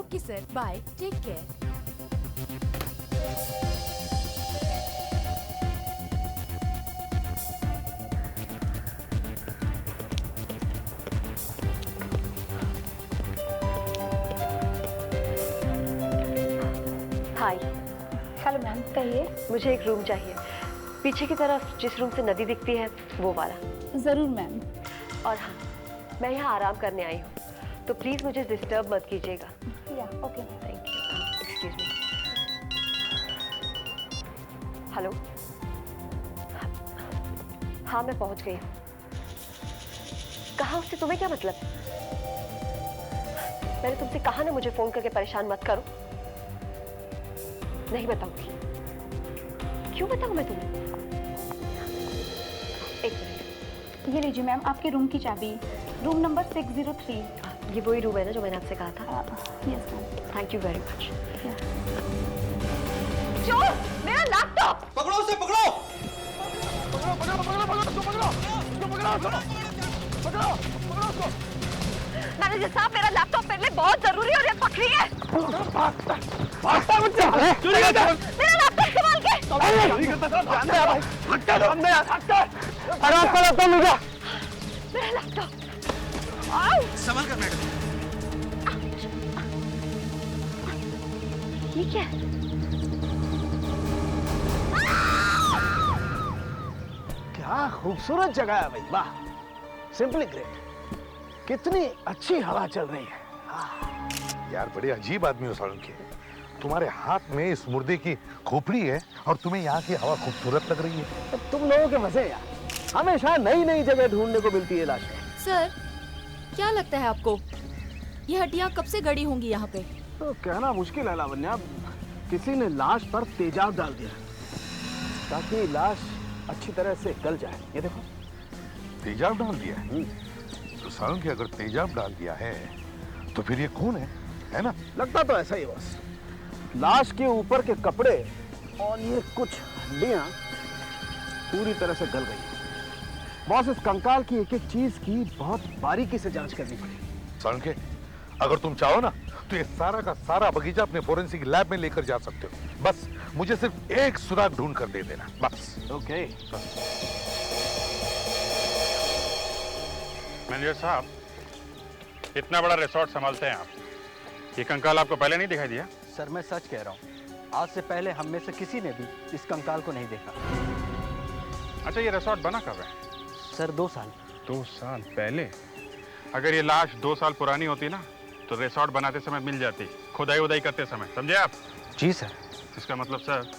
Okay sir, bye, take care. Hi. Hello ma'am, कहिए। मुझे एक रूम चाहिए, पीछे की तरफ जिस रूम से नदी दिखती है वो वाला। ज़रूर मैम। और हाँ, मैं यहाँ आराम करने आई हूँ, तो प्लीज़ मुझे डिस्टर्ब मत कीजिएगा। या okay. Thank you. Excuse me. Hello. हाँ, मैं पहुँच गई हूँ। कहाँ, उससे तुम्हें क्या मतलब? मैंने तुमसे कहा ना मुझे फोन करके परेशान मत करो। नहीं बताऊंगी। क्यों बताऊं मैं तुम्हें? एक मिनट। ये लीजिए मैम, आपके रूम की चाबी, रूम नंबर 603। ये वही रूम है ना जो मैंने आपसे कहा था? Yes ma'am. Thank you very much. चोर, मेरा लैपटॉप! पकड़ो उसे, पकड़ो! पकड़ो, पकड़ो, पकड़ो, पकड़ो, उसको पकड़ो! उसको पकड़ो, उसको! पकड़ो, पकड़ो उसको! मैनेजर साहब, मेरा लैपटॉप मेरे लिए बहुत जरूरी है और ये पकड़ी है। भागता बच्चा! चोरी करता! मेरा लैपटॉप संभाल के! चोरी करता सब जानते हैं भाई! भागता दो! हमने भागता! अरे आपका लैपटॉप मिल गया! मेरा लैपटॉप! संभाल कर मैडम! ये क्या है? क्या खूबसूरत जगह है भाई, वाह, सिंपली ग्रेट। कितनी अच्छी हवा चल रही है। यार बड़े अजीब आदमी हो सालुंखे। तुम्हारे हाथ में इस मुर्दे की खोपड़ी है और तुम्हें यहाँ की हवा खूबसूरत लग रही है। तो तुम लोगों के मजे यार, हमेशा नई नई जगह ढूंढने को मिलती है लाशें। सर, क्या लगता है आपको ये हड्डियां कब से गड़ी होंगी यहाँ पे? तो कहना मुश्किल है लावण्या, किसी ने लाश पर तेजाब डाल दिया ताकि लाश अच्छी तरह से गल जाए। ये देखो। तेजाब डाल दिया है? तो सालुंखे अगर तेजाब डाल दिया है तो फिर ये खून है ना? लगता तो ऐसा ही बस। लाश के ऊपर के कपड़े और ये कुछ हड्डियां पूरी तरह से गल गई। बॉस, इस कंकाल की एक एक चीज की बहुत बारीकी से जांच करनी पड़ेगी। सालुंखे, अगर तुम चाहो ना तो ये सारा का सारा बगीचा अपने फोरेंसिक लैब में लेकर जा सकते हो। बस मुझे सिर्फ एक सुराग ढूंढ कर दे देना, बस। ओके। मैनेजर साहब, इतना बड़ा रिसोर्ट संभालते हैं आप, ये कंकाल आपको पहले नहीं दिखाई दिया? सर, मैं सच कह रहा हूँ, आज से पहले हम में से किसी ने भी इस कंकाल को नहीं देखा। अच्छा, ये रिसोर्ट बना कब है? सर 2 साल। 2 साल पहले? अगर ये लाश 2 साल पुरानी होती ना तो रिसोर्ट बनाते समय मिल जाती, खुदाई उदाई करते समय, समझे आप? जी सर। इसका मतलब सर,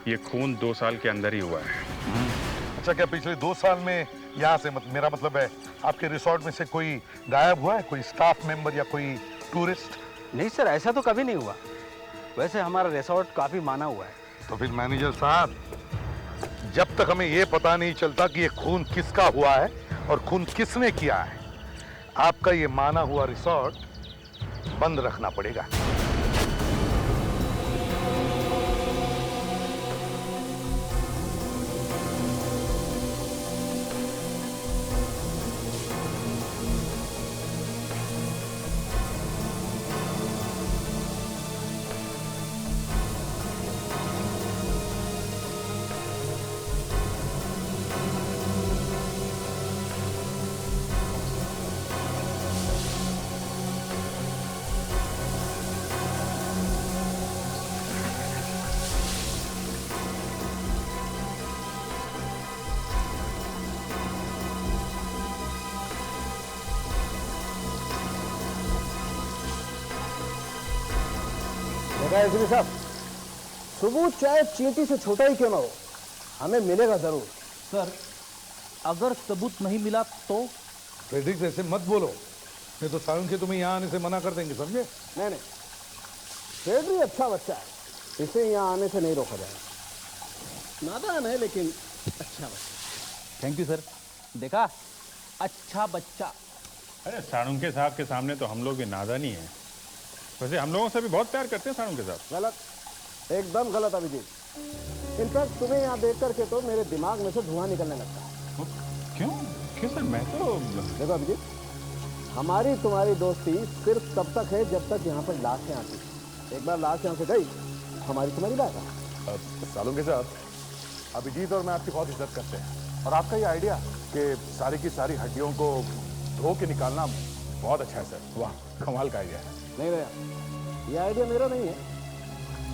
ये खून 2 साल के अंदर ही हुआ है। अच्छा, क्या पिछले 2 साल में यहाँ से मेरा मतलब है आपके रिसोर्ट में से कोई गायब हुआ है? कोई स्टाफ मेंबर या कोई टूरिस्ट? नहीं सर, ऐसा तो कभी नहीं हुआ। वैसे हमारा रिसोर्ट काफी माना हुआ है। तो फिर मैनेजर साहब, जब तक हमें ये पता नहीं चलता कि ये खून किसका हुआ है और खून किसने किया है, आपका ये माना हुआ रिसोर्ट बंद रखना पड़ेगा। एसपी साहब, सबूत चाहे चींटी से छोटा ही क्यों ना हो, हमें मिलेगा जरूर। सर, अगर सबूत नहीं मिला तो? फ्रेडरिक, ऐसे मत बोलो, नहीं तो सालुंखे तुम्हें यहाँ आने से मना कर देंगे, समझे? नहीं नहीं, फ्रेडरिक अच्छा बच्चा है, इसे यहाँ आने से नहीं रोका जाएगा। नादान है लेकिन अच्छा बच्चा। Thank you sir. देखा, अच्छा बच्चा। अरे सालुंखे साहब के सामने तो हम लोग भी नादानी है। वैसे हम लोगों से भी बहुत प्यार करते हैं सालुंखे साहब। गलत, एकदम गलत अभिजीत। इनफैक्ट तुम्हें यहाँ देख करके तो मेरे दिमाग में से धुआं निकलने लगता है। क्यों? क्यों सर? मैं तो देखो अभिजीत, हमारी तुम्हारी दोस्ती सिर्फ तब तक है जब तक यहाँ पर लाशें आती हैं। एक बार लाश यहाँ से गई, हमारी तुम्हारी बात है। सालुंके साहब, अभिजीत और मैं आपकी बहुत इज्जत करते हैं और आपका ये आइडिया कि सारी की सारी हड्डियों को धो के निकालना बहुत अच्छा है सर। वाह, कमाल का आइडिया है। नहीं भैया, ये आइडिया मेरा नहीं है,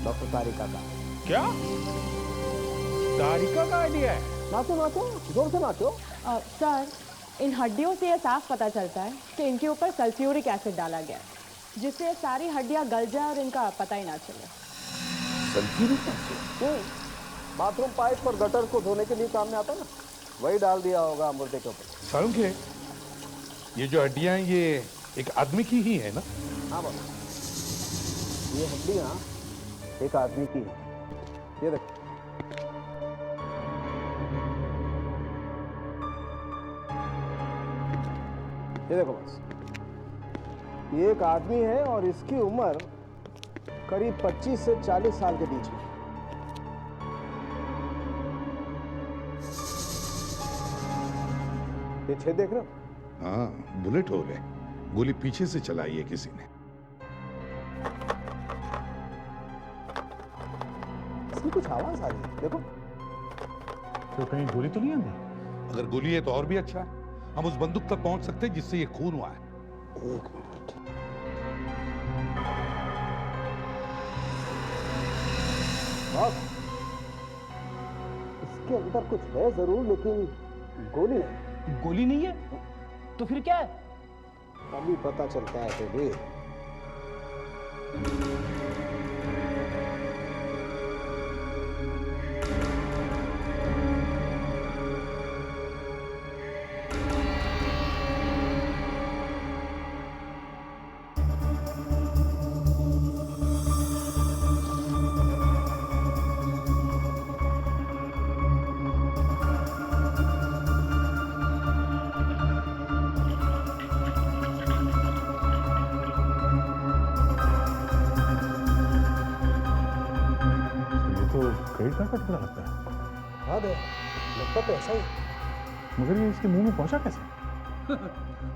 डॉक्टर तारिका का। क्या तारिका का आइडिया है? नाचो नाचो, जोर से नाचो। सर, इन हड्डियों से यह साफ पता चलता है कि इनके ऊपर सल्फ्यूरिक एसिड डाला गया है, जिससे ये सारी हड्डियां गल जाए और इनका पता ही ना चले। Sulphuric acid? बाथरूम पाइप और गटर को धोने के लिए काम में आता ना, वही डाल दिया होगा मुर्दे के ऊपर। सालुंके, ये जो हड्डियां हैं ये एक आदमी की ही है ना? हाँ बाबा, ये हड्डियां एक आदमी की है। ये देखो, ये देखो बस, ये एक आदमी है और इसकी उम्र करीब 25 से 40 साल के बीच में। ये छेद देख रहे हो? हाँ, बुलेट होल है। गोली पीछे से चलाई है किसी ने। इसमें कुछ आवाज आ रही है, देखो। तो कहीं गोली तो नहीं आई? अगर गोली है तो और भी अच्छा है, हम उस बंदूक तक पहुंच सकते हैं जिससे ये खून हुआ है। एक मिनट, इसके अंदर कुछ है जरूर, लेकिन गोली नहीं। गोली नहीं है तो फिर क्या है? अभी पता चलता है बेबी। क्रेडिट कार्ड का टुकड़ा लगता है। हाँ दे, लगता तो ऐसा ही। मगर ये इसके मुंह में पहुंचा कैसे?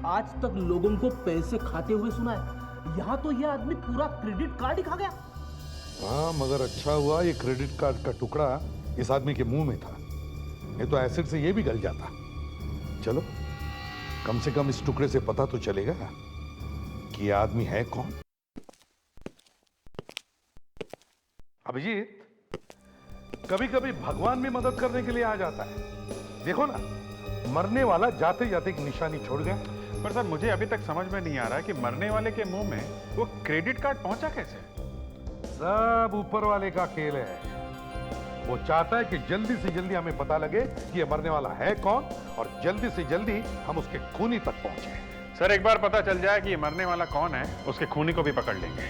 आज तक लोगों को पैसे खाते हुए सुना है, यहाँ तो यह आदमी पूरा क्रेडिट कार्ड ही खा गया। हाँ, मगर अच्छा हुआ ये क्रेडिट कार्ड का टुकड़ा इस आदमी के मुंह में था, नहीं तो एसिड से ये भी गल जाता। चलो, कम से कम इस टुकड़े से पता तो चलेगा कि ये आदमी है कौन। अभिजीत, कभी कभी भगवान भी मदद करने के लिए आ जाता है। देखो ना, मरने वाला जाते जाते एक निशानी छोड़ गया। पर सर, मुझे अभी तक समझ में नहीं आ रहा कि मरने वाले के मुंह में वो क्रेडिट कार्ड पहुंचा कैसे? सब ऊपर वाले का खेल है। वो चाहता है कि जल्दी से जल्दी हमें पता लगे कि ये मरने वाला है कौन, और जल्दी से जल्दी हम उसके खूनी तक पहुंचे। सर, एक बार पता चल जाए कि ये मरने वाला कौन है, उसके खूनी को भी पकड़ लेंगे।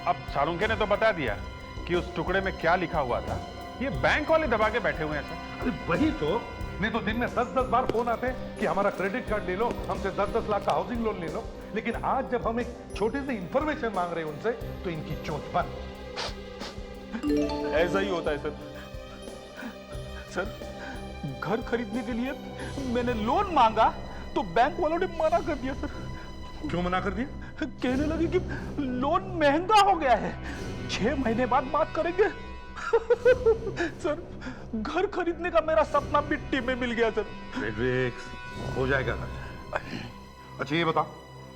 अब सालुंके ने तो बता दिया कि उस टुकड़े में क्या लिखा हुआ था। ये बैंक वाले दबा के बैठे हुए हैं सर। अरे वही तो, नहीं तो दिन में 10-10 बार फोन आते कि हमारा क्रेडिट कार्ड ले लो, हमसे 10-10 लाख का हाउसिंग लोन ले लो। लेकिन आज जब हम एक छोटी सी इंफॉर्मेशन मांग रहे हैं उनसे, तो इनकी चोट बंद। ऐसा ही होता है सर। सर, घर खरीदने के लिए मैंने लोन मांगा तो बैंक वालों ने मना कर दिया सर। क्यों मना कर दिया? कहने लगे कि लोन महंगा हो गया है, 6 महीने बाद बात करेंगे। सर, घर खरीदने का मेरा सपना मिट्टी में मिल गया सर। रिलैक्स, हो जाएगा। अच्छा ये बताओ,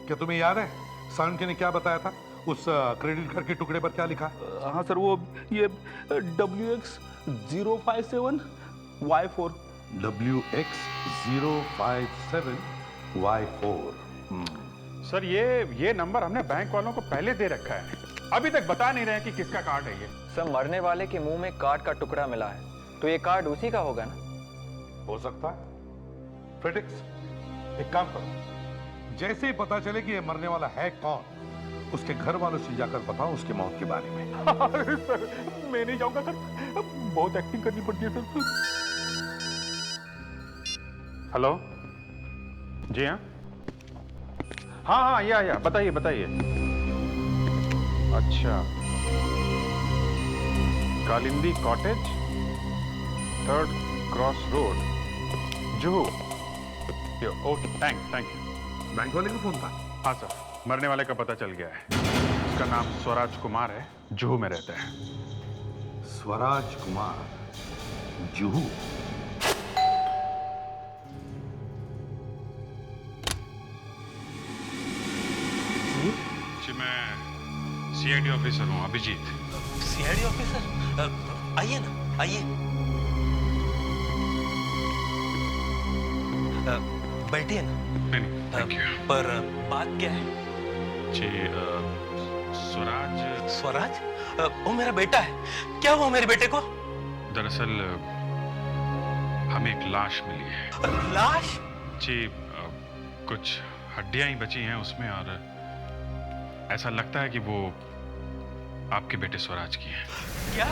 क्या तुम्हें याद है सालुंके ने क्या बताया था? उस क्रेडिट कार्ड के टुकड़े पर क्या लिखा? हाँ सर, वो ये WX057Y4। WX057Y4। सर, ये नंबर हमने बैंक वालों को पहले दे रखा है, अभी तक बता नहीं रहे कि किसका कार्ड है ये। सर, मरने वाले के मुंह में कार्ड का टुकड़ा मिला है, तो ये कार्ड उसी का होगा ना? हो सकता है। फ्रेडिक्स, एक काम करो, जैसे ही पता चले कि ये मरने वाला है कौन, उसके घर वालों से जाकर बताओ उसकी मौत के बारे में। अरे सर, मैं नहीं जाऊंगा सर, बहुत एक्टिंग करनी पड़ती है सर। हेलो, जी हाँ, हाँ, या बताइए बताइए। अच्छा, Kalindi cottage, 3rd cross road, Juhu. Okay, thank you. Bank वाले का फोन था? हाँ सर, मरने वाले का पता चल गया है। उसका नाम स्वराज कुमार है, जुहू में रहता है। स्वराज कुमार, जुहू। जी मैं सीआईडी ऑफिसर हूँ, अभिजीत। CID officer? आइए ना, आइए। बैठिए ना। नहीं, थैंक यू। पर बात क्या है? जी स्वराज। स्वराज? वो मेरा बेटा है। क्या हुआ मेरे बेटे को? दरअसल हमें एक लाश मिली है। लाश? जी कुछ हड्डियां ही बची हैं उसमें, और ऐसा लगता है कि वो आपके बेटे स्वराज की है। क्या?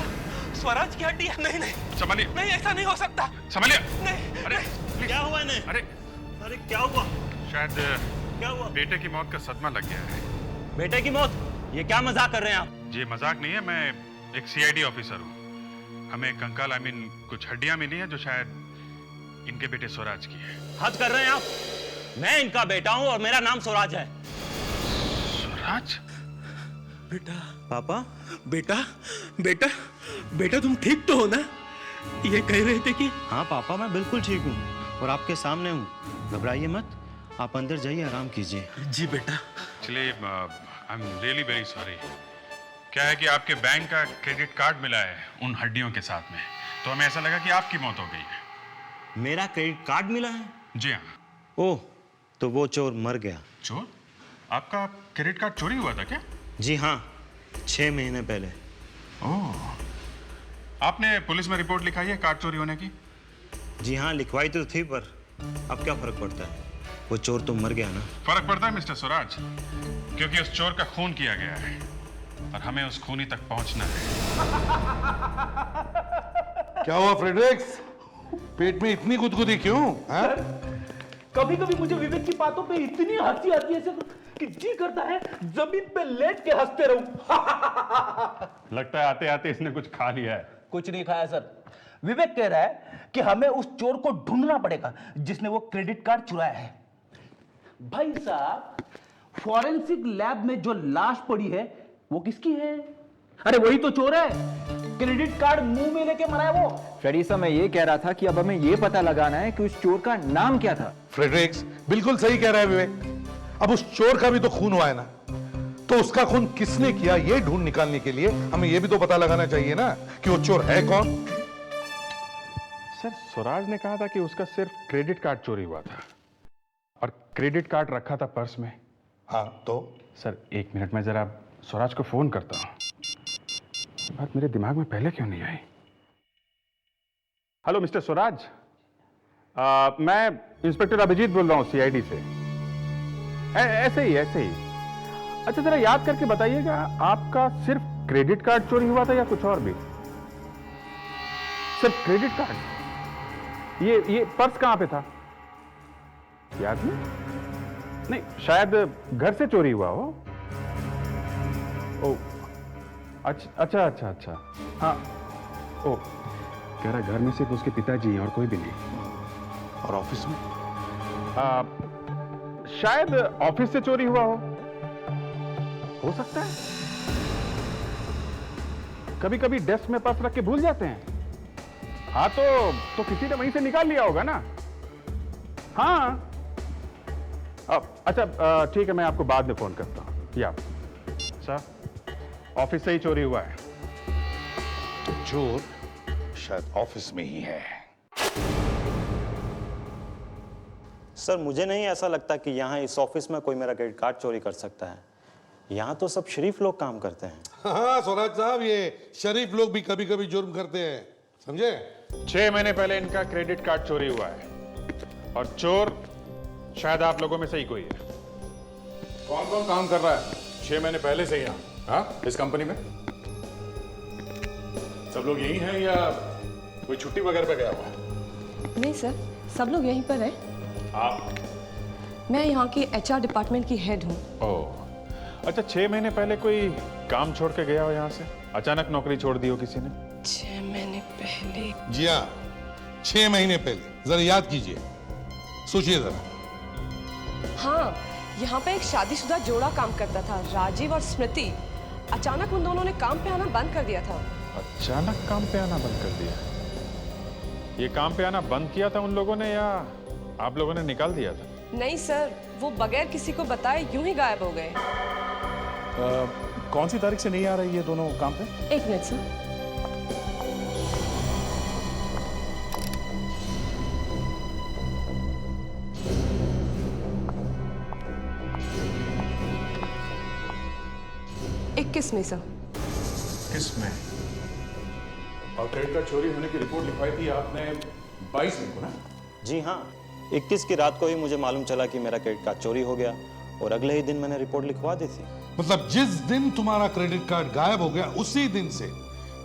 स्वराज की हड्डी? नहीं नहीं संभालिए। नहीं, ऐसा नहीं हो सकता। संभालिए। नहीं। अरे क्या हुआ इन्हें? अरे क्या हुआ? शायद क्या हुआ? बेटे की मौत का सदमा लग गया है। बेटे की मौत? ये क्या मजाक कर रहे हैं आप? जी मजाक नहीं है, मैं एक सीआईडी ऑफिसर हूँ। हमें कंकाल कुछ हड्डियां मिली हैं जो शायद इनके बेटे स्वराज की है। हद कर रहे हैं आप। मैं इनका बेटा हूँ और मेरा नाम स्वराज है। स्वराज? बेटा। पापा? बेटा बेटा बेटा, तुम ठीक तो हो ना? ये कह रहे थे कि। हाँ पापा, मैं बिल्कुल ठीक हूँ और आपके सामने हूँ। घबराइए मत, आप अंदर जाइए, आराम कीजिए। जी बेटा। चलिए, I am really very sorry. क्या है कि आपके बैंक का क्रेडिट कार्ड मिला है उन हड्डियों के साथ में, तो हमें ऐसा लगा कि आपकी मौत हो गई है। मेरा क्रेडिट कार्ड मिला है? जी हाँ। ओह, तो वो चोर मर गया। चोर? आपका क्रेडिट कार्ड चोरी हुआ था क्या? जी हाँ, 6 महीने पहले। ओह, आपने पुलिस में रिपोर्ट लिखाई है कार्ड चोरी होने की? जी हाँ, लिखवाई तो थी, पर अब क्या फर्क पड़ता है, वो चोर तो मर गया ना। फर्क पड़ता है मिस्टर स्वराज, क्योंकि उस चोर का खून किया गया है और हमें उस खूनी तक पहुंचना है। क्या हुआ फ्रेडरिक्स? पेट में इतनी गुदगुदी क्यों? कभी कभी मुझे विवेक की बातों पे इतनी हंसी आती है सर कि जी करता है जमीन पे लेट के हंसते रहूं। लगता है आते आते इसने कुछ खा लिया है। कुछ नहीं खाया सर। विवेक कह रहा है कि हमें उस चोर को ढूंढना पड़ेगा जिसने वो क्रेडिट कार्ड चुराया है। भाई साहब, फॉरेंसिक लैब में जो लाश पड़ी है वो किसकी है? अरे वही तो चोर है, क्रेडिट कार्ड मुंह में लेके मरा है वो। फ्रेडी साहब, मैं ये कह रहा था कि अब हमें ये पता लगाना है कि उस चोर का नाम क्या था। फ्रेडरिक्स बिल्कुल सही कह रहा है विवेक। अब उस चोर का भी तो खून हुआ है ना, तो उसका खून किसने किया ये ढूंढ निकालने के लिए हमें ये भी तो पता लगाना चाहिए ना कि वो चोर है कौन। सर, स्वराज ने कहा था कि उसका सिर्फ क्रेडिट कार्ड चोरी हुआ था और क्रेडिट कार्ड रखा था पर्स में। हाँ तो? सर 1 मिनट में जरा स्वराज को फोन करता हूँ। बात मेरे दिमाग में पहले क्यों नहीं आई? हेलो मिस्टर स्वराज, मैं इंस्पेक्टर अभिजीत बोल रहा हूँ सीआईडी से। ऐसे ही। अच्छा, जरा याद करके बताइएगा, आपका सिर्फ क्रेडिट कार्ड चोरी हुआ था या कुछ और भी? सिर्फ क्रेडिट कार्ड? ये पर्स कहां पे था? याद नहीं, शायद घर से चोरी हुआ हो। ओ, अच्छा। हाँ, ओ, कह रहा घर में सिर्फ उसके पिताजी हैं और कोई भी नहीं। और ऑफिस में? शायद ऑफिस से चोरी हुआ हो सकता है। कभी कभी डेस्क में पर्स रख के भूल जाते हैं। हाँ, तो किसी ने वहीं से निकाल लिया होगा ना। हाँ, अच्छा ठीक है, मैं आपको बाद में फोन करता हूँ। या सर, ऑफिस से ही चोरी हुआ है। तो चोर शायद ऑफिस में ही है। सर, मुझे नहीं ऐसा लगता कि यहाँ इस ऑफिस में कोई मेरा क्रेडिट कार्ड चोरी कर सकता है। यहाँ तो सब शरीफ लोग काम करते हैं। हाँ स्वराज साहब, ये शरीफ लोग भी कभी कभी जुर्म करते हैं, समझे? 6 महीने पहले इनका क्रेडिट कार्ड चोरी हुआ है और चोर शायद आप लोगों में से ही कोई है। कौन कौन काम कर रहा है 6 महीने पहले से यहाँ? हाँ, इस कंपनी में सब लोग यही हैं या कोई छुट्टी वगैरह पे गया हुआ है? नहीं सर, सब लोग यहीं पर है। आप? मैं यहाँ की एचआर डिपार्टमेंट की हेड हूँ। ओह, अच्छा, 6 महीने पहले कोई काम छोड़ के गया हो यहाँ से? अचानक नौकरी छोड़ दी हो किसी ने? 6 महीने पहले? जी हाँ, 6 महीने पहले। जरा याद कीजिए, सोचिए जरा। हाँ, यहाँ पे एक शादीशुदा जोड़ा काम करता था, राजीव और स्मृति। अचानक उन दोनों ने काम पे आना बंद कर दिया था। अचानक काम पे आना बंद कर दिया? ये काम पे आना बंद किया था उन लोगों ने या आप लोगों ने निकाल दिया था? नहीं सर, वो बगैर किसी को बताए यूं ही गायब हो गए। कौन सी तारीख से नहीं आ रही ये दोनों काम पे? एक मिनट सर। किसमें सर? किसमें? और क्रेडिट कार्ड चोरी होने की रिपोर्ट लिखवाई थी आपने 22 में को ना? जी हाँ, 21 की रात को ही मुझे मालूम चला कि मेरा क्रेडिट कार्ड चोरी हो गया और अगले ही दिन मैंने रिपोर्ट लिखवा दी थी। मतलब जिस दिन तुम्हारा क्रेडिट कार्ड गायब हो गया उसी दिन से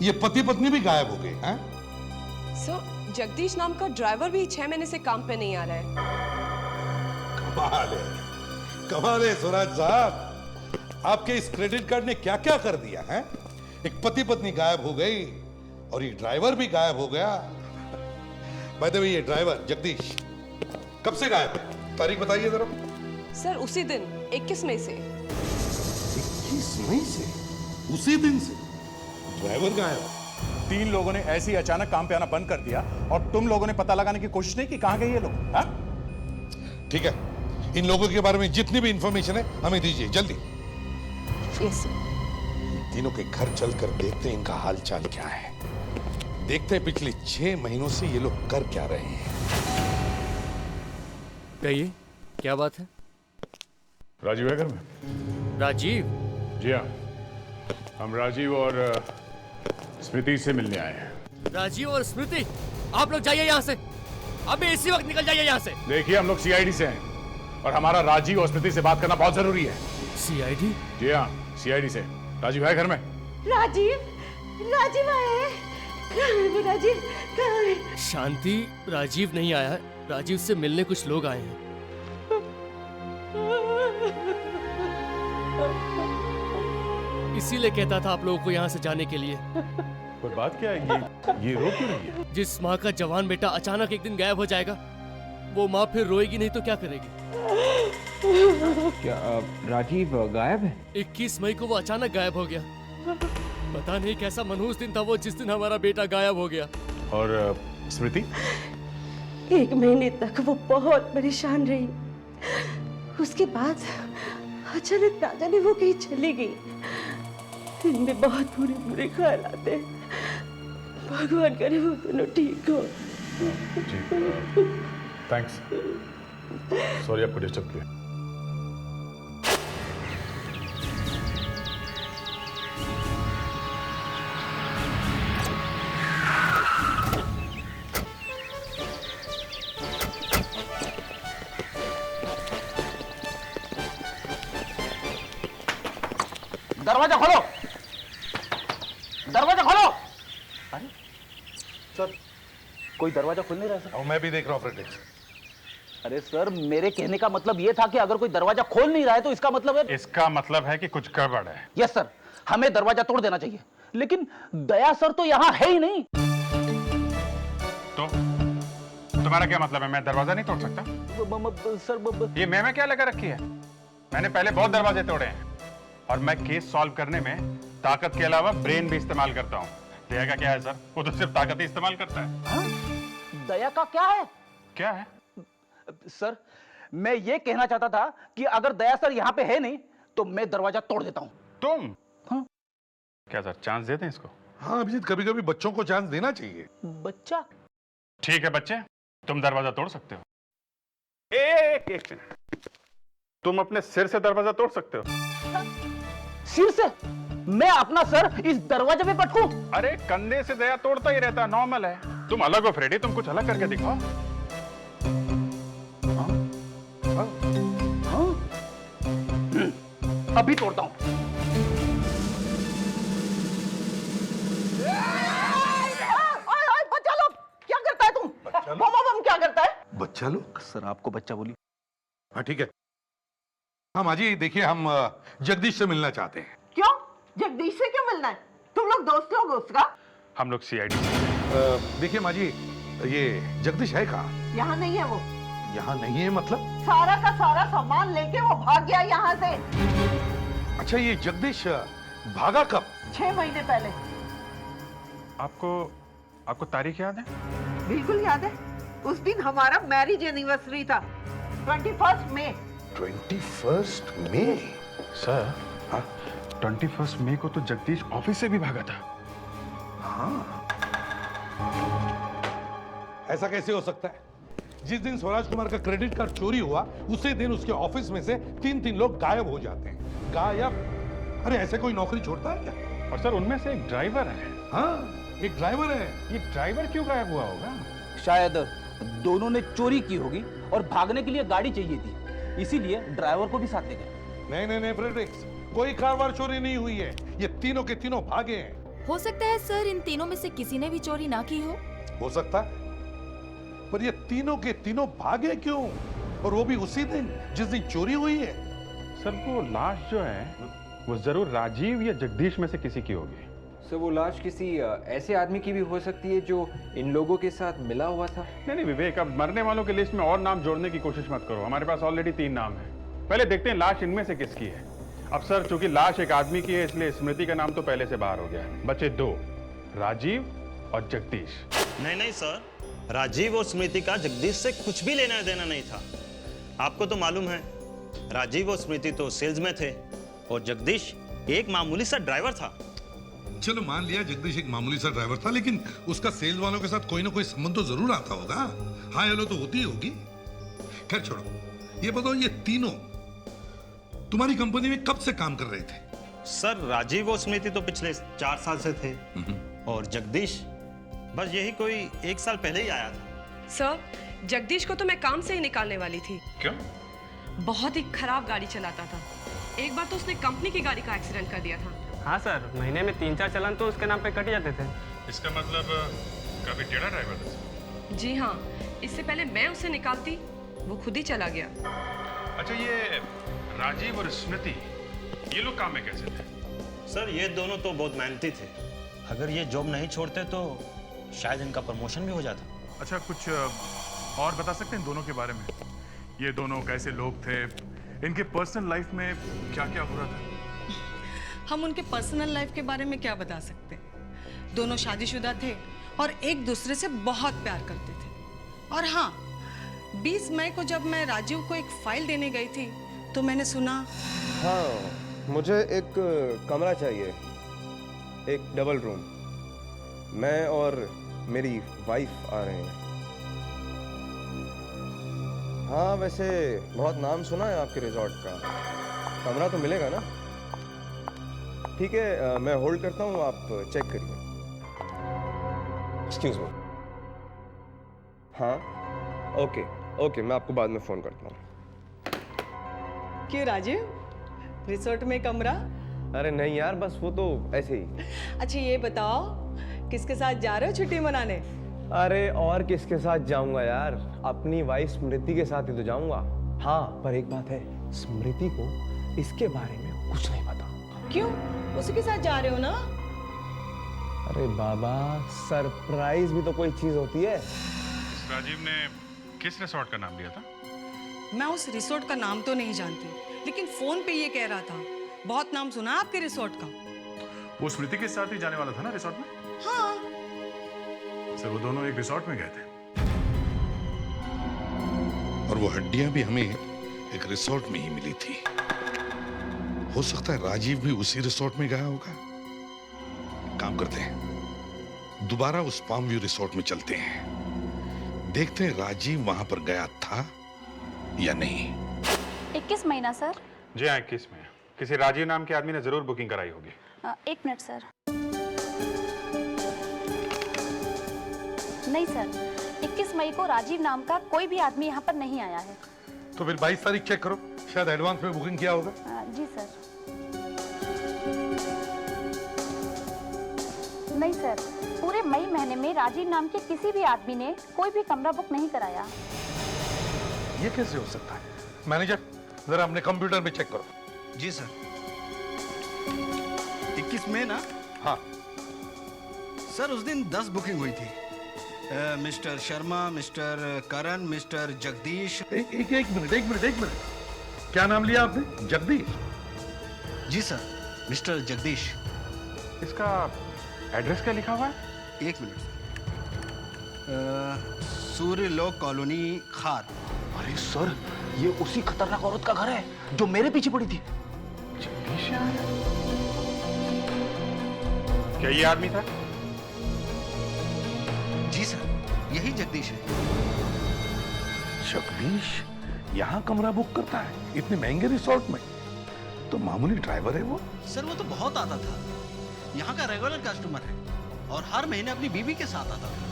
ये पति पत्नी भी गायब हो गए हैं? सर, जगदीश नाम का ड्राइवर भी 6 महीने से काम पे नहीं आ रहा है। कमाल है स्वराज साहब, आपके इस क्रेडिट कार्ड ने क्या क्या कर दिया है? एक पति पत्नी गायब हो गई और ये ड्राइवर भी गायब हो गया। बाय द वे, ये ड्राइवर जगदीश कब से गायब है? तारीख बताइए जरा। सर, उसी दिन 21 मई से। 21 मई से? उसी दिन से ड्राइवर गायब? 3 लोगों ने ऐसे ही अचानक काम पे आना बंद कर दिया और तुम लोगों ने पता लगाने की कोशिश नहीं की कहां गए ये लोग? हाँ? ठीक है, इन लोगों के बारे में जितनी भी इंफॉर्मेशन है हमें दीजिए जल्दी। यस। तीनों के घर चलकर देखते हैं इनका हाल चाल क्या है, देखते हैं पिछले 6 महीनों से ये लोग कर क्या रहे हैं। कहिए, क्या बात है? राजीव है घर में? राजीव? जी हाँ, हम राजीव और स्मृति से मिलने आए हैं। राजीव और स्मृति? आप लोग जाइए यहाँ से, अभी इसी वक्त निकल जाइए यहाँ से। देखिए, हम लोग सीआईडी से हैं और हमारा राजीव और स्मृति से बात करना बहुत जरूरी है। सीआईडी? जी हाँ, सीआईडी से। राजीव है घर में? राजीव आया है। राजीव कहाँ है? शांति, राजीव नहीं आया है। राजीव से मिलने कुछ लोग आए हैं। इसीलिए कहता था आप लोगों को यहाँ से जाने के लिए। कोई बात क्या है? ये रो क्यों रही है? जिस माँ का जवान बेटा अचानक एक दिन गायब हो जाएगा, वो माँ फिर रोएगी नहीं तो क्या करेगी? क्या राजीव गायब है? 21 मई को वो अचानक गायब हो गया। पता नहीं कैसा मनहूस दिन था वो जिस दिन हमारा बेटा गायब हो गया। और स्मृति? 1 महीने तक वो बहुत परेशान रही। उसके बाद अचानक ना जाने वो कहीं चली गई। इनमें बहुत बुरे बुरे ख्याल आते हैं। भगवान करे वो दोनों ठीक हो। थैंक्स, सॉरी आपको डिस्टर्ब किया। दरवाजा खोलो, दरवाजा खोलो। अरे सर, कोई दरवाजा खोल नहीं रहा सर। मैं भी देख रहा हूँ फ्रेंड्स। अरे सर, मेरे कहने का मतलब ये था कि अगर कोई दरवाजा खोल नहीं रहा है तो इसका मतलब है? इसका मतलब है कि कुछ गड़बड़ है। यस सर, हमें दरवाजा तोड़ देना चाहिए। लेकिन दया सर तो यहाँ है ही नहीं। तो तुम्हारा क्या मतलब है? मैं दरवाजा नहीं तोड़ सकता? सर ये मैं क्या लगा रखी है? मैंने पहले बहुत दरवाजे तोड़े हैं और मैं केस सॉल्व करने में ताकत के अलावा ब्रेन भी इस्तेमाल करता हूँ। दया का क्या है सर? वो तो सिर्फ ताकत ही इस्तेमाल करता है। हाँ? दया का क्या है? क्या है? सर, मैं ये कहना चाहता था कि अगर दया सर यहाँ पे है नहीं तो मैं दरवाजा तोड़ देता हूँ। तुम? हाँ? क्या सर, चांस देते हैं इसको? हाँ अभिजीत, कभी कभी बच्चों को चांस देना चाहिए। बच्चा? ठीक है बच्चे, तुम दरवाजा तोड़ सकते हो। एक मिनट, तुम अपने सिर से दरवाजा तोड़ सकते हो? सिर से? मैं अपना सर इस दरवाजे पे पटकूं? अरे कंधे से दया तोड़ता ही रहता, नॉर्मल है। तुम अलग हो फ्रेडी, तुम कुछ अलग करके दिखाओ। अभी तोड़ता हूं। बच्चा लोग क्या करता है तुम? बम क्या करता है? बच्चा लोग? सर आपको बच्चा बोली। हाँ ठीक है। हाँ माँ जी, देखिए हम जगदीश से मिलना चाहते हैं। क्यों? जगदीश से क्यों मिलना है? तुम लोग दोस्त लोग हो उसका? हम लोग सीआईडी। देखिए माँ जी, ये जगदीश है कहाँ? यहाँ नहीं है वो। यहाँ नहीं है मतलब? सारा का सारा सामान लेके वो भाग गया यहाँ से। अच्छा, ये जगदीश भागा कब? 6 महीने पहले। आपको तारीख याद है? बिल्कुल याद है। उस दिन हमारा मैरिज एनिवर्सरी था, 21 मई। 21 मई? सर, 21 मई को तो जगदीश ऑफिस से भी भागा था। हाँ, ऐसा कैसे हो सकता है? जिस दिन स्वराज कुमार का क्रेडिट कार्ड चोरी हुआ उसी दिन उसके ऑफिस में से 3 लोग गायब हो जाते हैं। गायब? अरे ऐसे कोई नौकरी छोड़ता है क्या? और सर, उनमें से एक ड्राइवर है। हाँ, एक ड्राइवर है। ये ड्राइवर क्यों गायब हुआ होगा? शायद दोनों ने चोरी की होगी और भागने के लिए गाड़ी चाहिए थी, इसीलिए ड्राइवर को भी साथ ले गए। नहीं फ्रेडरिक्स, कोई कार चोरी नहीं हुई है। ये तीनों के तीनों भागे हैं। हो सकता है सर इन तीनों में से किसी ने भी चोरी ना की हो सकता है, पर ये तीनों के तीनों भागे क्यों, और वो भी उसी दिन जिस दिन चोरी हुई है? सर, वो लाश जो है वो जरूर राजीव या जगदीश में से किसी की होगी। सर, वो लाश किसी ऐसे आदमी की भी हो सकती है जो इन लोगों के साथ मिला हुआ था। नहीं विवेक, अब मरने वालों की लिस्ट में और नाम जोड़ने की कोशिश मत करो। हमारे पास ऑलरेडी 3 नाम है। पहले देखते हैं लाश इनमें से किसकी है। अब सर, चूंकि लाश एक आदमी की है इसलिए स्मृति का नाम तो पहले से बाहर हो गया है। बचे 2, राजीव और जगदीश। नहीं सर, राजीव और स्मृति का जगदीश से कुछ भी लेना देना नहीं था। आपको तो मालूम है, राजीव और स्मृति तो सेल्स में थे और जगदीश एक मामूली सा ड्राइवर था। चलो मान लिया जगदीश एक मामूली सा ड्राइवर था, लेकिन उसका सेल्स वालों के साथ कोई ना कोई संबंध तो जरूर आता होगा। हाँ हेलो तो होती होगी। खैर छोड़ो, ये बताओ ये तीनों तुम्हारी कंपनी में कब से काम कर रहे थे? सर, राजीव और स्मृति तो पिछले 4 साल से थे और जगदीश बस यही कोई 1 साल पहले ही आया था। सर, जगदीश को तो मैं काम से ही निकालने वाली थी। क्यों? बहुत ही खराब गाड़ी चलाता था। एक बार तो उसने कंपनी की गाड़ी का एक्सीडेंट कर दिया था। हाँ सर, महीने में 3-4 चालान तो उसके नाम पे कट जाते थे। इसका मतलब काफी टेढ़ा ड्राइवर था। जी हाँ, इससे पहले मैं उसे निकालती, वो खुद ही चला गया। अच्छा, ये राजीव और स्मृति ये लोग काम में कैसे थे? सर, ये दोनों तो बहुत मेहनती थे। अगर ये जॉब नहीं छोड़ते तो शायद इनका प्रमोशन भी हो जाता। अच्छा, कुछ और बता सकते हैं दोनों के बारे में? ये दोनों कैसे लोग थे? इनके पर्सनल लाइफ में क्या क्या हो रहा था? हम उनके पर्सनल लाइफ के बारे में क्या बता सकते? दोनों शादीशुदा थे और एक दूसरे से बहुत प्यार करते थे। और हाँ, 20 मई को जब मैं राजीव को एक फाइल देने गई थी तो मैंने सुना। हाँ, मुझे एक कमरा चाहिए, एक डबल रूम। मैं और मेरी वाइफ आ रहे हैं। हाँ, वैसे बहुत नाम सुना है आपके रिजॉर्ट का। कमरा तो मिलेगा ना? ठीक है, मैं होल्ड करता हूँ, आप चेक करिए। Excuse me. हाँ, ओके, मैं आपको बाद में फोन करता हूँ। क्यों राजीव, रिसोर्ट में कमरा? अरे नहीं यार, बस वो तो ऐसे ही। अच्छा ये बताओ, किसके साथ जा रहे हो छुट्टी मनाने? अरे और किसके साथ जाऊंगा यार, अपनी वाइफ स्मृति के साथ ही तो जाऊंगा। हाँ, पर एक बात है, स्मृति को इसके बारे में कुछ नहीं पता। क्यों? उसी के साथ जा रहे हो ना? अरे बाबा, सरप्राइज भी तो कोई चीज होती है। राजीव ने किस रिसोर्ट का नाम लिया था? मैं उस रिसोर्ट का नाम तो नहीं जानती, लेकिन फोन पे ये कह रहा था बहुत नाम सुना आपके रिसोर्ट का। वो स्मृति के साथ ही जाने वाला था ना रिसोर्ट में? हाँ। सर, वो दोनों एक रिसोर्ट में गए थे। और वो हड्डियां भी हमें एक रिसोर्ट में ही मिली थी। हो सकता है राजीव भी उसी रिसोर्ट में गया होगा। काम करते हैं, दोबारा उस पाम व्यू रिसोर्ट में चलते हैं, देखते हैं राजीव वहां पर गया था या नहीं। 21 महीना सर। जी हाँ, 21 में। किसी राजीव नाम के आदमी ने जरूर बुकिंग कराई होगी। 1 मिनट सर। नहीं सर, 21 मई को राजीव नाम का कोई भी आदमी यहाँ पर नहीं आया है। तो फिर 22 तारीख चेक करो, शायद एडवांस में बुकिंग किया होगा। जी सर। नहीं सर, पूरे मई महीने में राजीव नाम के किसी भी आदमी ने कोई भी कमरा बुक नहीं कराया। ये कैसे हो सकता है? मैनेजर, जरा अपने कंप्यूटर में चेक करो। जी सर। 21 में ना? हाँ सर, उस दिन 10 बुकिंग हुई थी। मिस्टर शर्मा, मिस्टर करण, मिस्टर जगदीश। एक मिनट। क्या नाम लिया आपने? जगदीश? जी सर, मिस्टर जगदीश। इसका एड्रेस क्या लिखा हुआ है? एक मिनट सूर्य लोक कॉलोनी, खार। अरे सर, ये उसी खतरनाक औरत का घर है जो मेरे पीछे पड़ी थी। जगदीश क्या ये आदमी था? जी सर, यही जगदीश है। जगदीश यहाँ कमरा बुक करता है इतने महंगे रिसोर्ट में? तो मामूली ड्राइवर है वो? सर वो तो बहुत आता था, यहाँ का रेगुलर कस्टमर है और हर महीने अपनी बीवी के साथ आता था।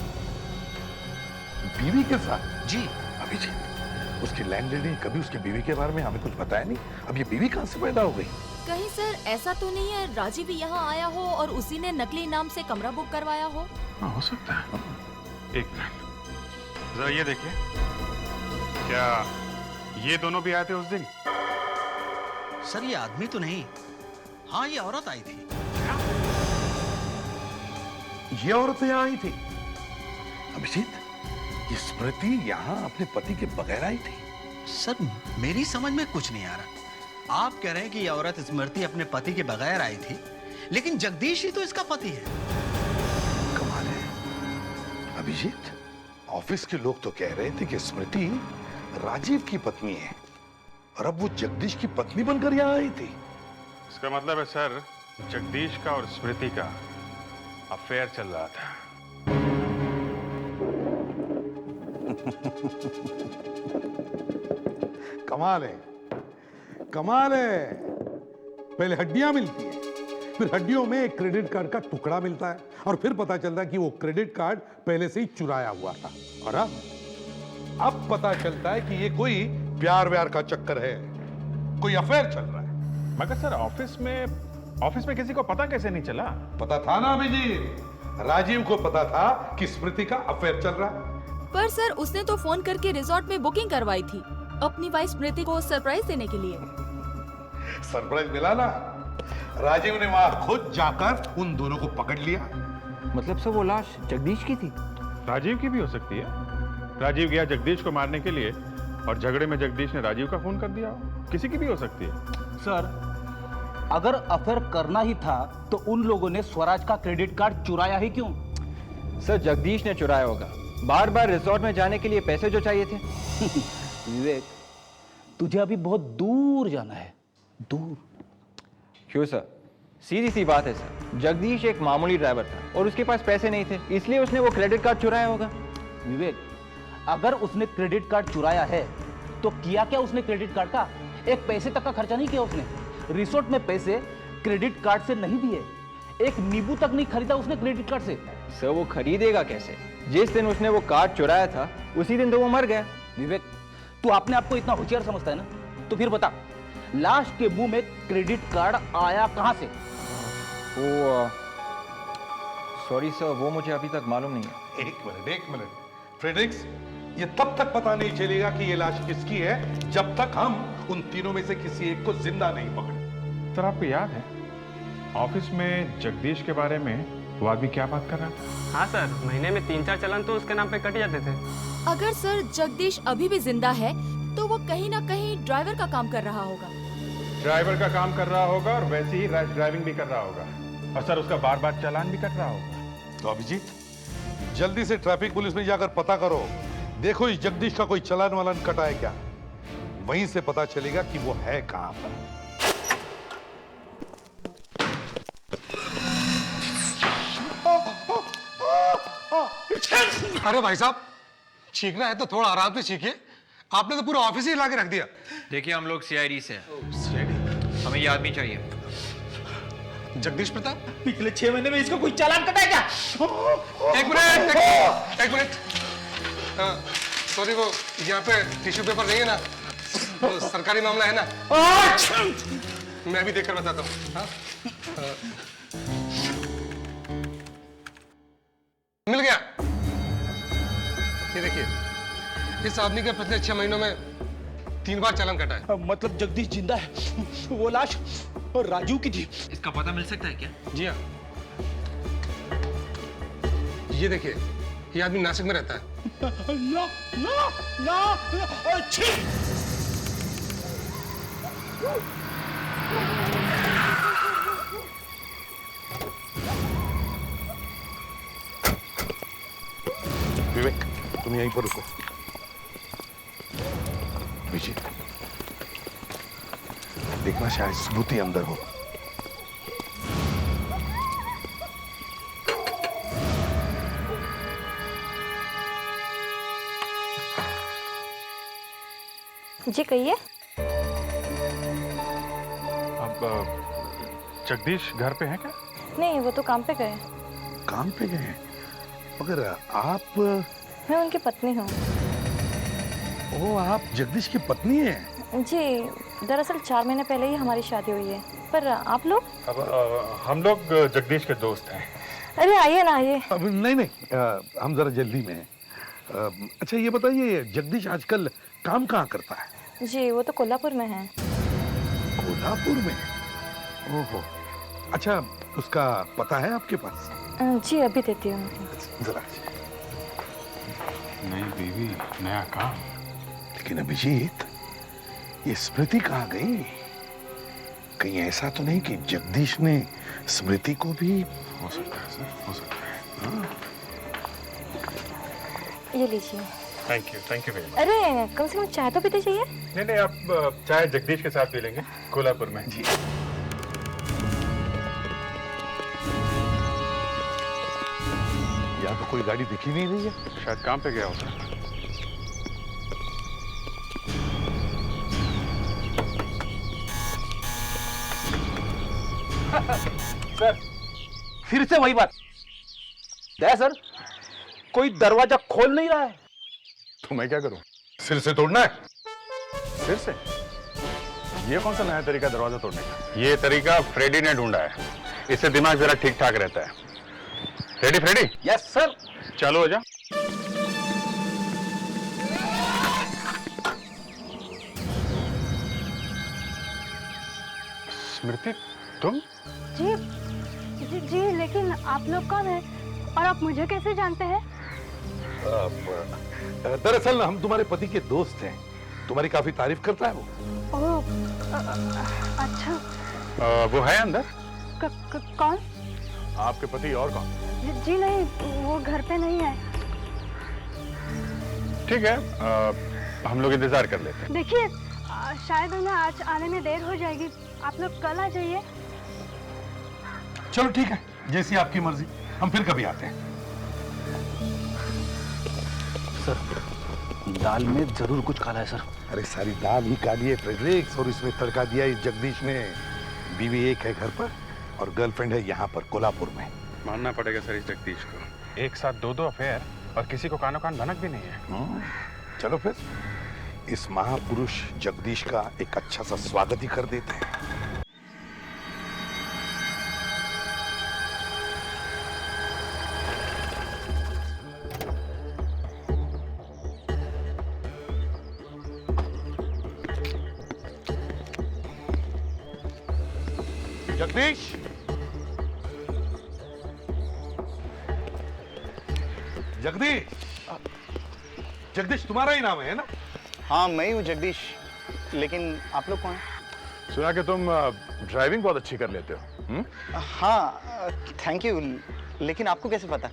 बीवी के साथ? जी। अभिजीत, उसकी लैंडलेडी ने कभी उसकी बीवी के बारे में हमें कुछ बताया नहीं। अब ये बीवी कहाँ से पैदा हो गई? कहीं सर ऐसा तो नहीं है राजीव भी यहाँ आया हो और उसी ने नकली नाम से कमरा बुक करवाया हो? हाँ, हो सकता है। एक मिनट, जरा ये देखिए, क्या ये दोनों भी आए थे उस दिन? सर ये आदमी तो नहीं, हाँ ये औरत आई थी। ये औरत यहाँ आई थी? अभिजीत, ये स्मृति यहाँ अपने पति के बगैर आई थी? सर मेरी समझ में कुछ नहीं आ रहा। आप कह रहे हैं कि ये औरत स्मृति अपने पति के बगैर आई थी, लेकिन जगदीश ही तो इसका पति है। कमाल है। अभिजीत, ऑफिस के लोग तो कह रहे थे कि स्मृति राजीव की पत्नी है और अब वो जगदीश की पत्नी बनकर यहाँ आई थी। इसका मतलब है सर, जगदीश का और स्मृति का अफेयर चल रहा था। कमाल है, कमाल है। पहले हड्डियां मिलती है, फिर हड्डियों में एक क्रेडिट कार्ड का टुकड़ा मिलता है और फिर पता चलता है कि वो क्रेडिट कार्ड पहले से ही चुराया हुआ था। और अब पता चलता है कि ये कोई प्यार व्यार का चक्कर है, कोई अफेयर चल रहा है। मगर सर ऑफिस में किसी को पता कैसे नहीं चला? पता था ना अभिजीत, राजीव को पता था कि स्मृति का अफेयर चल रहा है। पर सर उसने तो फोन करके रिजॉर्ट में बुकिंग करवाई थी अपनी वाइफ स्मृति को सरप्राइज देने के लिए। सरप्राइज मिला ना, राजीव ने वहां खुद जाकर उन दोनों को पकड़ लिया। मतलब सर वो लाश जगदीश की थी? राजीव की भी हो सकती है। राजीव गया जगदीश को मारने के लिए और झगड़े में जगदीश ने राजीव का फोन कर दिया। किसी की भी हो सकती है। सर अगर अफेयर करना ही था तो उन लोगों ने स्वराज का क्रेडिट कार्ड चुराया ही क्यों? सर जगदीश ने चुराया होगा, बार बार रिजॉर्ट में जाने के लिए पैसे जो चाहिए थे। विवेक, तुझे अभी बहुत दूर जाना है, दूर। क्यों सर? सीधी सी बात है सर, जगदीश एक मामूली ड्राइवर था और उसके पास पैसे नहीं थे, इसलिए उसने वो क्रेडिट कार्ड चुराया होगा। विवेक, अगर उसने क्रेडिट कार्ड चुराया है तो किया क्या उसने क्रेडिट कार्ड का? एक पैसे तक का खर्चा नहीं किया उसने। रिसोर्ट में पैसे क्रेडिट कार्ड से नहीं दिए, एक नींबू तक नहीं खरीदा उसने क्रेडिट कार्ड से। सर वो खरीदेगा कैसे? जिस दिन उसने वो कार्ड चुराया था उसी दिन तो वो मर गया। विवेक, तू अपने आप को इतना होशियार समझता है ना, तो फिर बता लाश के मुंह में क्रेडिट कार्ड आया कहां से? वो सॉरी सर, वो मुझे अभी तक मालूम नहीं है। एक मिनट फ्रेडरिक्स, ये तब तक पता नहीं चलेगा कि ये लाश किसकी है जब तक हम उन तीनों में से किसी एक को जिंदा नहीं पकड़े। सर आपको याद है ऑफिस में जगदीश के बारे में वो आदमी क्या बात कर रहा था? हाँ सर, महीने में 3-4 चालान तो उसके नाम पे कट जाते थे। अगर सर जगदीश अभी भी जिंदा है तो वो कहीं ना कहीं ड्राइवर का काम कर रहा होगा। ड्राइवर का काम कर रहा होगा और वैसे ही रैश ड्राइविंग भी कर रहा होगा और सर उसका बार बार चालान भी कट रहा होगा। तो अभिजीत, जल्दी से ट्रैफिक पुलिस में जाकर पता करो, देखो इस जगदीश का कोई चालान वालान कटा है क्या। वहीं से पता चलेगा कि वो है कहां पर। अरे भाई साहब, छींकना है तो थोड़ा आराम से छींकिए, आपने तो पूरा ऑफिस ही हिला के रख दिया। देखिए हम लोग सीआईडी से हैं, हमें ये आदमी चाहिए। जगदीश प्रताप, पिछले 6 महीने में इसका कोई चालान कटा है क्या? एक मिनट। सॉरी, वो यहाँ पे टिश्यू पेपर नहीं है ना, वो सरकारी मामला है ना। मैं भी देखकर बताता हूँ। मिल गया। ये देखिए, इस आदमी के पिछले 6 महीनों में 3 बार चालान कटा है। मतलब जगदीश जिंदा है, वो लाश और राजू की थी। इसका पता मिल सकता है क्या? जी हाँ, ये देखिए ये आदमी नासिक में रहता है। नो नो नो, छी! विवेक, तुम यहीं पर रुको। विजय, देखना शायद स्मृति अंदर हो। जी कहिए। अब जगदीश घर पे हैं क्या? नहीं, वो तो काम पे गए। काम पे गए हैं? मगर आप? मैं उनकी पत्नी हूँ। ओ, आप जगदीश की पत्नी हैं? जी, दरअसल 4 महीने पहले ही हमारी शादी हुई है। पर आप लोग? अब हम लोग जगदीश के दोस्त हैं। अरे आइए ना, आइए। अब नहीं, हम जरा जल्दी में हैं। अच्छा ये बताइए, जगदीश आजकल काम कहाँ करता है? जी, वो तो कोल्हापुर में है। कोल्हापुर में? ओहो, अच्छा उसका पता है आपके पास? जी अभी देती हूँ। जरा। नई बीवी, नया काम। लेकिन अभिजीत, ये स्मृति कहाँ गई? कहीं ऐसा तो नहीं कि जगदीश ने स्मृति को भी? हो सकता है सर, हो सकता है। हाँ। ये लीजिए। Thank you very much. अरे कम से कम चाय तो पीते चाहिए। नहीं, आप चाय जगदीश के साथ पी लेंगे कोल्हापुर में। जी। यहाँ तो कोई गाड़ी दिखी नहीं रही है। शायद काम पे गया होगा। सर, फिर से वही बात। दया सर, कोई दरवाजा खोल नहीं रहा है। तो मैं क्या करूं? सिर से तोड़ना है? सिर से? ये कौन सा नया तरीका दरवाजा तोड़ने का? ये तरीका फ्रेडी ने ढूंढा है। इससे दिमाग जरा ठीक ठाक रहता है। Ready Freddy? Yes sir. चालू हो जा। स्मृति, तुम? जी जी जी, लेकिन आप लोग कौन हैं और आप मुझे कैसे जानते हैं? दरअसल हम तुम्हारे पति के दोस्त हैं। तुम्हारी काफी तारीफ करता है वो। ओह, अच्छा। वो है अंदर? कौन? आपके पति और कौन? जी नहीं, वो घर पे नहीं है। ठीक है, हम लोग इंतजार कर लेते हैं। देखिए, शायद उन्हें आज आने में देर हो जाएगी। आप लोग कल आ जाइए। चलो ठीक है, जैसी आपकी मर्जी। हम फिर कभी आते हैं। सर, दाल में जरूर कुछ काला है सर। अरे सारी दाल ही काली है फ्रेडरिक्स, और इसमें तड़का दिया है जगदीश ने। बीवी एक है घर पर और गर्लफ्रेंड है यहाँ पर कोल्हापुर में। मानना पड़ेगा सर इस जगदीश को। एक साथ दो अफेयर और किसी को कानो कान भनक भी नहीं है। चलो फिर इस महापुरुष जगदीश का एक अच्छा सा स्वागत ही कर देते हैं। जगदीश, जगदीश, जगदीश तुम्हारा ही नाम है ना? हाँ मैं ही हूँ जगदीश, लेकिन आप लोग कौन? सुना कि तुम ड्राइविंग बहुत अच्छी कर लेते हो। हाँ थैंक यू, लेकिन आपको कैसे पता?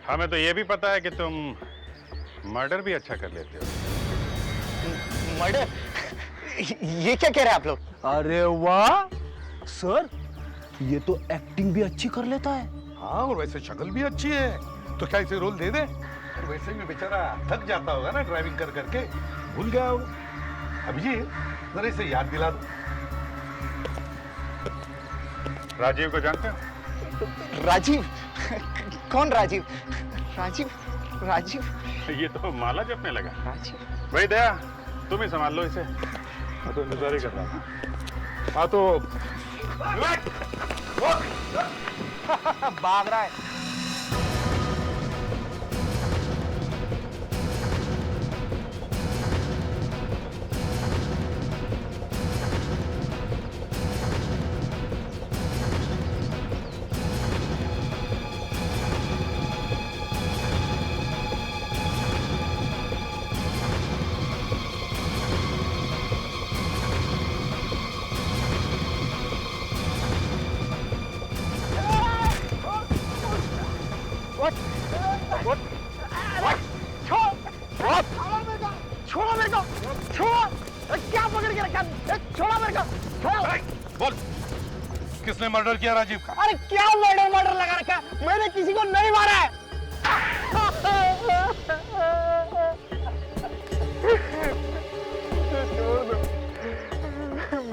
हमें तो ये भी पता है कि तुम मर्डर भी अच्छा कर लेते हो। मर्डर? ये क्या कह रहे हैं आप लोग? अरे वाह सर, ये तो एक्टिंग भी अच्छी कर लेता है। हाँ, और वैसे शक्ल भी अच्छी है, तो क्या इसे रोल दे दे? और वैसे भी बेचारा थक जाता होगा ना ड्राइविंग कर करके, भूल गया हो। अभिजीत, जरा इसे याद दिला दो। राजीव को जानते हो? राजीव? कौन राजीव? राजीव? राजीव? ये तो माला जपने लगा। राजीव? भाई दया, तुम ही संभाल लो इसे। मैं तो इंतजार ही कर रहा था। हाँ तो भाग रहा है। छोड़ो मेरे को, छोड़ो, क्या पकड़ के रखा, छोड़ो मेरे को, छोड़ो। बोल, किसने मर्डर किया राजीव का? अरे क्या मर्डर लगा रखा, मैंने किसी को नहीं मारा है।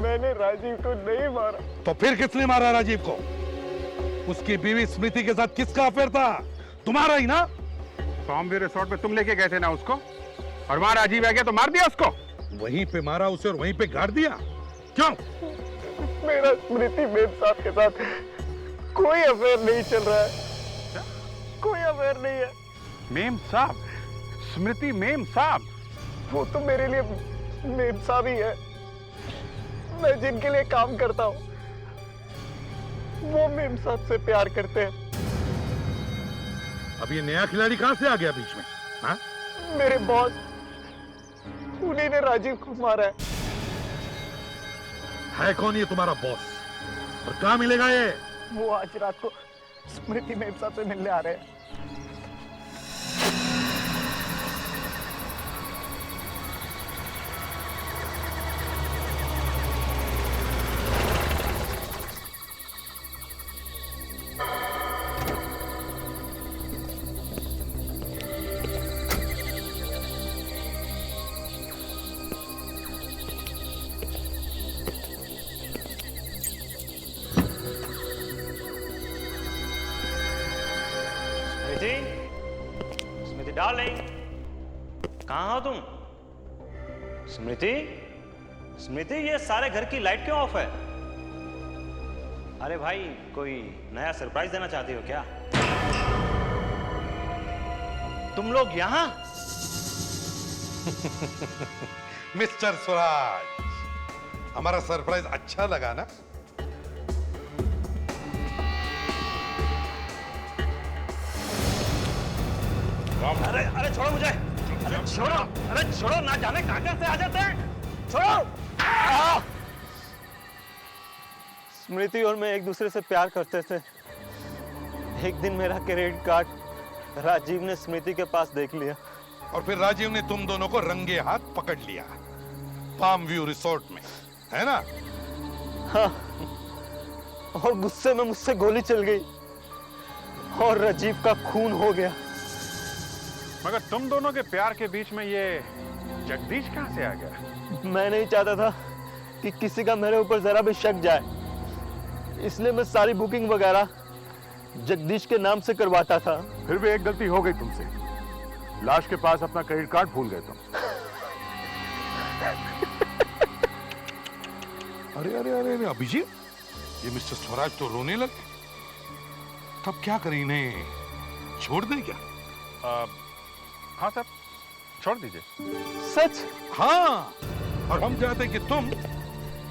मैंने राजीव को नहीं मारा। तो फिर किसने मारा राजीव को? उसकी बीवी स्मृति के साथ किसका अफेयर था? तुम्हारा ही ना? सॉम्बी रिसोर्ट पे तुम लेके गए थे ना उसको, और वहां राजीव आ गया तो मार दिया उसको। वहीं पे मारा उसे और वहीं पे गाड़ दिया, क्यों? मेरा स्मृति मेम साहब के साथ कोई अफेयर नहीं चल रहा है, कोई अफेयर नहीं है। मेम साहब? स्मृति मेम साहब? वो तो मेरे लिए मेम साहब ही है। मैं जिनके लिए काम करता हूँ वो मेम साहब से प्यार करते हैं। अब ये नया खिलाड़ी कहां से आ गया बीच में? हाँ? मेरे बॉस, उन्हीं ने राजीव को मारा है कौन ये तुम्हारा बॉस और कहां मिलेगा ये? वो आज रात को स्मृति मेम साहब से मिलने आ रहे हैं। स्मृति डार्लिंग, कहाँ हो तुम? स्मृति, स्मृति, ये सारे घर की लाइट क्यों ऑफ है? अरे भाई, कोई नया सरप्राइज देना चाहती हो क्या? तुम लोग यहाँ? मिस्टर स्वराज, हमारा सरप्राइज अच्छा लगा ना? अरे अरे छोड़ो मुझे, अरे छोड़ो, ना जाने कहां से आ जाते हैं, छोड़ो। स्मृति और मैं एक दूसरे से प्यार करते थे। एक दिन मेरा क्रेडिट कार्ड राजीव ने स्मृति के पास देख लिया, और फिर राजीव ने तुम दोनों को रंगे हाथ पकड़ लिया पाम व्यू रिसोर्ट में, है ना? हाँ, और गुस्से में मुझसे गोली चल गई और राजीव का खून हो गया। मगर तुम दोनों के प्यार के बीच में ये जगदीश कहां से आ गया? मैं नहीं चाहता था कि किसी का मेरे ऊपर जरा भी शक जाए, इसलिए मैं सारी बुकिंग वगैरह जगदीश के नाम से करवाता था। फिर भी एक गलती हो गई तुमसे, लाश के पास अपना क्रेडिट कार्ड भूल गए तुम। अरे अरे अरे अभिजीत, ये मिस्टर स्वराज तो रोने लगे। तब क्या करें, इन्हें छोड़ दें क्या? हाँ सर, छोड़ दीजिए। सच? हाँ, और हम चाहते हैं कि तुम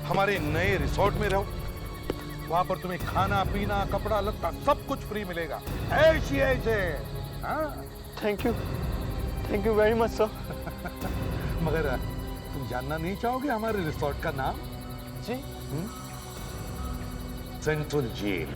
हमारे नए रिसोर्ट में रहो। वहां पर तुम्हें खाना पीना कपड़ा लत्ता सब कुछ फ्री मिलेगा, ऐसे ऐसे। Thank you very much sir. मगर तुम जानना नहीं चाहोगे हमारे रिसोर्ट का नाम? जी? Central jail.